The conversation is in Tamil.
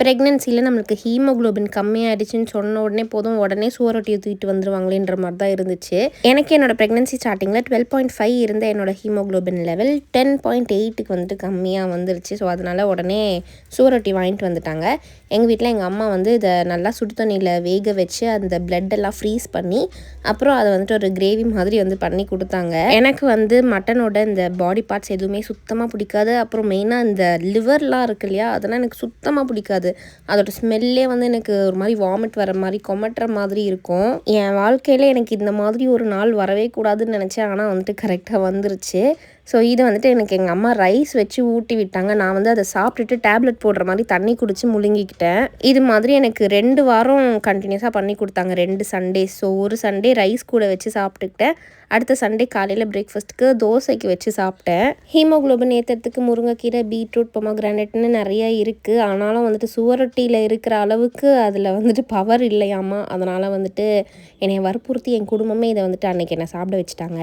ப்ரெக்னன்சியில் நம்மளுக்கு ஹீமோகுளோபின் கம்மியாயிடுச்சுன்னு சொன்ன உடனே போதும் உடனே சுவரொட்டியை தூக்கிட்டு வந்துருவாங்களேன்ற மாதிரி தான் இருந்துச்சு. எனக்கு என்னோட ப்ரெக்னன்சி ஸ்டார்டிங்கில் 12.5 இருந்த என்னோட ஹீமோகுளோபின் லெவல் 10.8க்கு வந்துட்டு கம்மியாக வந்துருச்சு. ஸோ அதனால் உடனே சுவரொட்டி வாங்கிட்டு வந்துட்டாங்க. எங்கள் வீட்டில் எங்கள் அம்மா வந்து இதை நல்லா சுடு தண்ணியில் வேக வச்சு அந்த பிளட்டெல்லாம் ஃப்ரீஸ் பண்ணி அப்புறம் அதை வந்துட்டு ஒரு கிரேவி மாதிரி வந்து பண்ணி கொடுத்தாங்க. எனக்கு வந்து மட்டனோட இந்த பாடி பார்ட்ஸ் எதுவுமே சுத்தமாக பிடிக்காது. அப்புறம் மெயினாக இந்த லிவர்லாம் இருக்கு இல்லையா, அதெல்லாம் எனக்கு சுத்தமாக பிடிக்காது. அதோட ஸ்மெல்லே வந்து எனக்கு ஒரு மாதிரி வாமிட் வர மாதிரி கொமட்டுற மாதிரி இருக்கும். என் வாழ்க்கையில் எனக்கு இந்த மாதிரி ஒரு நாள் வரவே கூடாதுன்னு நினச்சேன். ஆனால் வந்துட்டு கரெக்டாக வந்துருச்சு. ஸோ இது வந்துட்டு எனக்கு எங்கள் அம்மா ரைஸ் வச்சு ஊட்டி விட்டாங்க. நான் வந்து அதை சாப்பிட்டுட்டு டேப்லெட் போடுற மாதிரி தண்ணி குடிச்சு முழுங்கிக்கிட்டேன். இது மாதிரி எனக்கு 2 வாரம் கண்டினியூஸாக பண்ணி கொடுத்தாங்க, 2 சண்டேஸ். ஸோ ஒரு சண்டே ரைஸ் கூட வச்சு சாப்பிட்டுக்கிட்டேன். அடுத்த சண்டே காலையில் பிரேக்ஃபாஸ்ட்டுக்கு தோசைக்கு வச்சு சாப்பிட்டேன். ஹீமோகுளோபின் ஏற்றுறதுக்கு முருங்கைக்கீரை, பீட்ரூட், பொமோகிரானேட்னு நிறையா இருக்குது. ஆனாலும் வந்துட்டு சுவரொட்டியில் இருக்கிற அளவுக்கு அதில் வந்துட்டு பவர் இல்லையாமா. அதனால் வந்துட்டு என்னை வற்புறுத்தி என் குடும்பமே இதை வந்துட்டு அன்றைக்கி என்னை சாப்பிட வச்சுட்டாங்க.